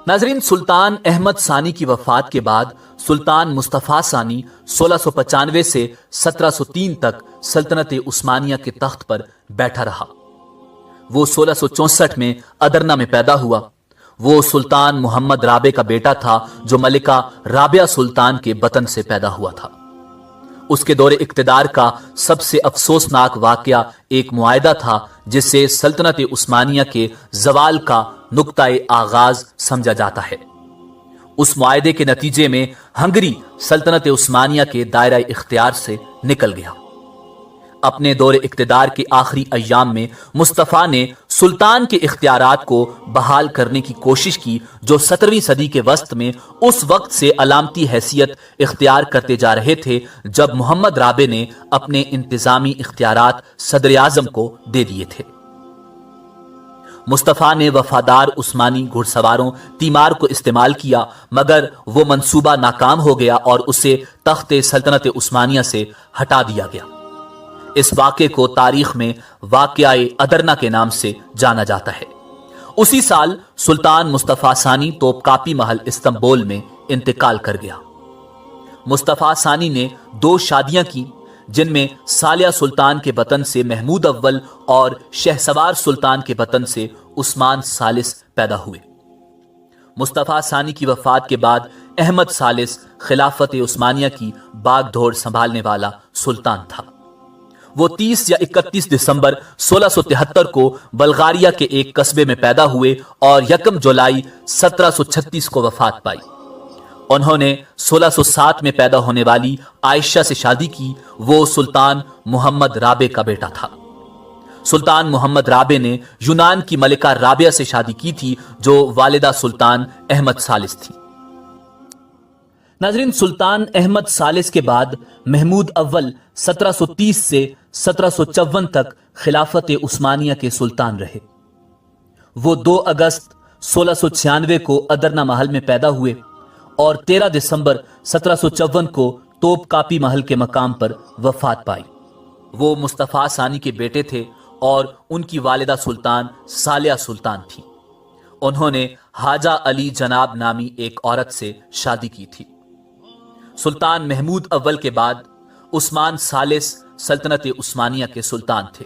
ناظرین، سلطان احمد ثانی کی وفات کے بعد سلطان مصطفیٰ ثانی 1695 سے 1703 تک سلطنت عثمانیہ کے تخت پر بیٹھا رہا۔ وہ 1664 میں ادرنہ میں پیدا ہوا۔ وہ سلطان محمد رابع کا بیٹا تھا جو ملکہ رابعہ سلطان کے بطن سے پیدا ہوا تھا۔ اس کے دور اقتدار کا سب سے افسوسناک واقعہ ایک معاہدہ تھا جس سے سلطنت عثمانیہ کے زوال کا نقطۂ آغاز سمجھا جاتا ہے۔ اس معاہدے کے نتیجے میں ہنگری سلطنت عثمانیہ کے دائرہ اختیار سے نکل گیا۔ اپنے دور اقتدار کے آخری ایام میں مصطفیٰ نے سلطان کے اختیارات کو بحال کرنے کی کوشش کی جو 17ویں صدی کے وسط میں اس وقت سے علامتی حیثیت اختیار کرتے جا رہے تھے جب محمد رابع نے اپنے انتظامی اختیارات صدر اعظم کو دے دیے تھے۔ مصطفیٰ نے وفادار عثمانی گھڑ سواروں تیمار کو استعمال کیا مگر وہ منصوبہ ناکام ہو گیا اور اسے تخت سلطنت عثمانیہ سے ہٹا دیا گیا۔ اس واقعے کو تاریخ میں واقعہ ادرنہ کے نام سے جانا جاتا ہے۔ اسی سال سلطان مصطفیٰ ثانی توپکاپی محل استنبول میں انتقال کر گیا۔ مصطفیٰ ثانی نے 2 شادیاں کی جن میں سالیہ سلطان کے بطن سے محمود اول اور شہسوار سلطان کے بطن سے عثمان ثالث پیدا ہوئے۔ مصطفیٰ ثانی کی وفات کے بعد احمد ثالث خلافت عثمانیہ کی باغ ڈور سنبھالنے والا سلطان تھا۔ وہ 30 یا 31 دسمبر 1673 کو بلغاریہ کے ایک قصبے میں پیدا ہوئے اور 1 جولائی 1736 کو وفات پائی۔ انہوں نے 1607 میں پیدا ہونے والی عائشہ سے شادی کی۔ وہ سلطان محمد رابع کا بیٹا تھا۔ سلطان محمد رابع نے یونان کی ملکہ رابعہ سے شادی کی تھی جو والدہ سلطان احمد ثالث تھی۔ ناظرین، سلطان احمد ثالث کے بعد محمود اول 1730 سے 1754 تک خلافت عثمانیہ کے سلطان رہے۔ وہ 2 اگست 1696 کو ادرنہ محل میں پیدا ہوئے اور 13 دسمبر 1754 کو توپ کاپی محل کے مقام پر وفات پائی۔ وہ مصطفیٰ ثانی کے بیٹے تھے اور ان کی والدہ سلطان سالیہ سلطان تھی۔ انہوں نے حاجہ علی جناب نامی ایک عورت سے شادی کی تھی۔ سلطان محمود اول کے بعد عثمان ثالث سلطنت عثمانیہ کے سلطان تھے۔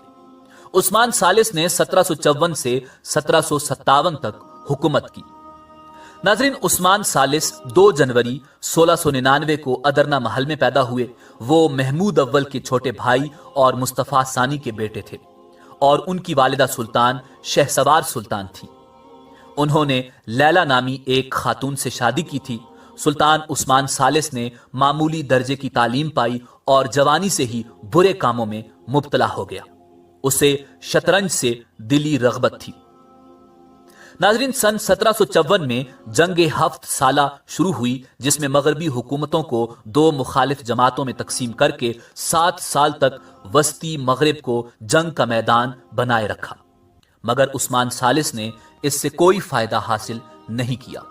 عثمان ثالث نے 1754 سے 1757 تک حکومت کی۔ ناظرین، عثمان ثالث 2 جنوری 1699 کو ادرنہ محل میں پیدا ہوئے۔ وہ محمود اول کے چھوٹے بھائی اور مصطفیٰ ثانی کے بیٹے تھے اور ان کی والدہ سلطان شہسوار سلطان تھی۔ انہوں نے لیلا نامی ایک خاتون سے شادی کی تھی۔ سلطان عثمان ثالث نے معمولی درجے کی تعلیم پائی اور جوانی سے ہی برے کاموں میں مبتلا ہو گیا۔ اسے شطرنج سے دلی رغبت تھی۔ ناظرین، سن 1754 میں جنگ 7 سالہ شروع ہوئی جس میں مغربی حکومتوں کو 2 مخالف جماعتوں میں تقسیم کر کے 7 سال تک وسطی مغرب کو جنگ کا میدان بنائے رکھا، مگر عثمان ثالث نے اس سے کوئی فائدہ حاصل نہیں کیا،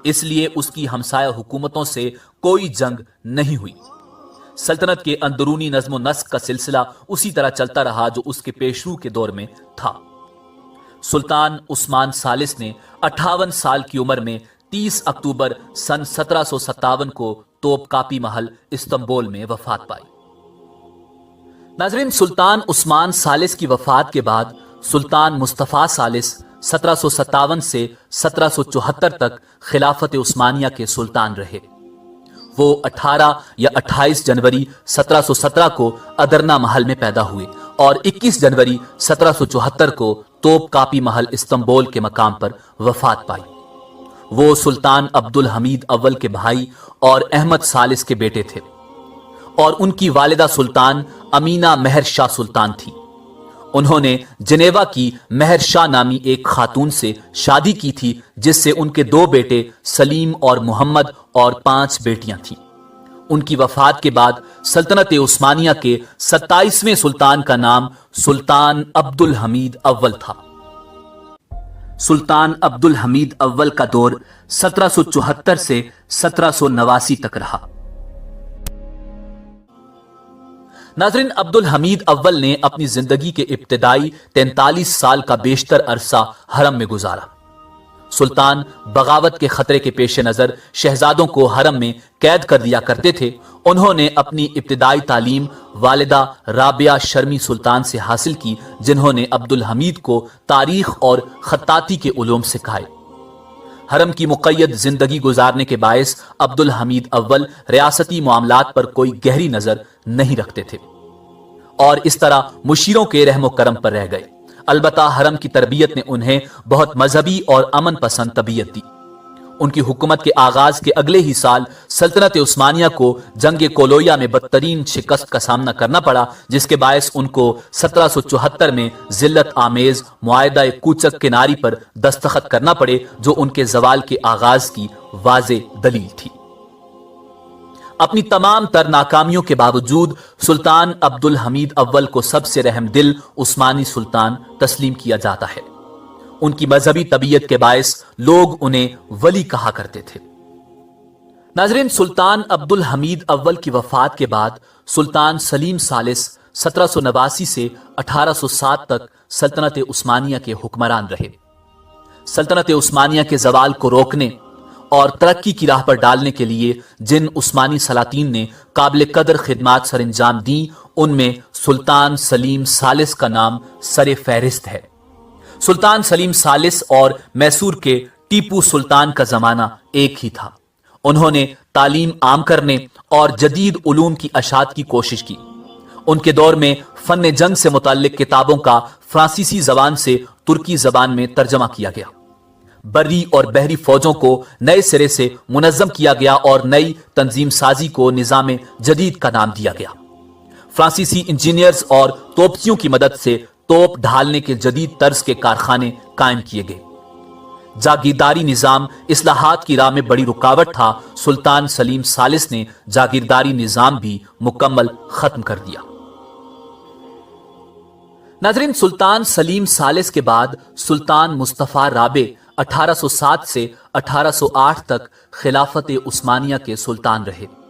اس لیے اس کی ہمسایہ حکومتوں سے کوئی جنگ نہیں ہوئی۔ سلطنت کے اندرونی نظم و نسق کا سلسلہ اسی طرح چلتا رہا جو اس کے پیشرو کے دور میں تھا۔ سلطان عثمان ثالث نے 58 سال کی عمر میں 30 اکتوبر سن 1757 کو توپ کاپی محل استنبول میں وفات پائی۔ ناظرین، سلطان عثمان ثالث کی وفات کے بعد سلطان مصطفیٰ ثالث 1757 سے 1774 تک خلافت عثمانیہ کے سلطان رہے۔ وہ 18 یا 28 جنوری 1717 کو ادرنہ محل میں پیدا ہوئے اور 21 جنوری 1774 کو توپ کاپی محل استنبول کے مقام پر وفات پائی۔ وہ سلطان عبد الحمید اول کے بھائی اور احمد ثالث کے بیٹے تھے اور ان کی والدہ سلطان امینہ مہر شاہ سلطان تھی۔ انہوں نے جنیوا کی مہر شاہ نامی ایک خاتون سے شادی کی تھی جس سے ان کے 2 بیٹے سلیم اور محمد اور 5 بیٹیاں تھیں۔ ان کی وفات کے بعد سلطنت عثمانیہ کے 27ویں سلطان کا نام سلطان عبد الحمید اول تھا۔ سلطان عبد الحمید اول کا دور 1774 سے 1789 تک رہا۔ ناظرین، عبد الحمید اول نے اپنی زندگی کے ابتدائی 43 سال کا بیشتر عرصہ حرم میں گزارا۔ سلطان بغاوت کے خطرے کے پیش نظر شہزادوں کو حرم میں قید کر دیا کرتے تھے، انہوں نے اپنی ابتدائی تعلیم والدہ رابعہ شرمی سلطان سے حاصل کی، جنہوں نے عبدالحمید کو تاریخ اور خطاطی کے علوم سکھائے۔ حرم کی مقید زندگی گزارنے کے باعث عبدالحمید اول ریاستی معاملات پر کوئی گہری نظر نہیں رکھتے تھے اور اس طرح مشیروں کے رحم و کرم پر رہ گئے۔ البتہ حرم کی تربیت نے انہیں بہت مذہبی اور امن پسند طبیعت دی۔ ان کی حکومت کے آغاز کے اگلے ہی سال سلطنت عثمانیہ کو جنگ کولویا میں بدترین شکست کا سامنا کرنا پڑا، جس کے باعث ان کو 1774 میں ذلت آمیز معاہدہ کوچک کناری پر دستخط کرنا پڑے، جو ان کے زوال کے آغاز کی واضح دلیل تھی۔ اپنی تمام تر ناکامیوں کے باوجود سلطان عبدالحمید اول کو سب سے رحم دل عثمانی سلطان تسلیم کیا جاتا ہے۔ ان کی مذہبی طبیعت کے باعث لوگ انہیں ولی کہا کرتے تھے۔ ناظرین، سلطان عبدالحمید اول کی وفات کے بعد سلطان سلیم ثالث 1789 سے 1807 تک سلطنت عثمانیہ کے حکمران رہے۔ سلطنت عثمانیہ کے زوال کو روکنے اور ترقی کی راہ پر ڈالنے کے لیے جن عثمانی سلاطین نے قابل قدر خدمات سر انجام دیں، ان میں سلطان سلیم ثالث کا نام سر فہرست ہے۔ سلطان سلیم ثالث اور میسور کے ٹیپو سلطان کا زمانہ ایک ہی تھا۔ انہوں نے تعلیم عام کرنے اور جدید علوم کی اشاعت کی کوشش کی۔ ان کے دور میں فن جنگ سے متعلق کتابوں کا فرانسیسی زبان سے ترکی زبان میں ترجمہ کیا گیا۔ بری اور بحری فوجوں کو نئے سرے سے منظم کیا گیا اور نئی تنظیم سازی کو نظام جدید کا نام دیا گیا۔ فرانسیسی انجینئرز اور توپچیوں کی مدد سے توپ ڈھالنے کے جدید طرز کے کارخانے قائم کیے گئے۔ جاگیرداری نظام اصلاحات کی راہ میں بڑی رکاوٹ تھا۔ سلطان سلیم ثالث نے جاگیرداری نظام بھی مکمل ختم کر دیا۔ ناظرین، سلطان سلیم ثالث کے بعد سلطان مصطفیٰ رابع 1807 سے 1808 تک خلافت عثمانیہ کے سلطان رہے۔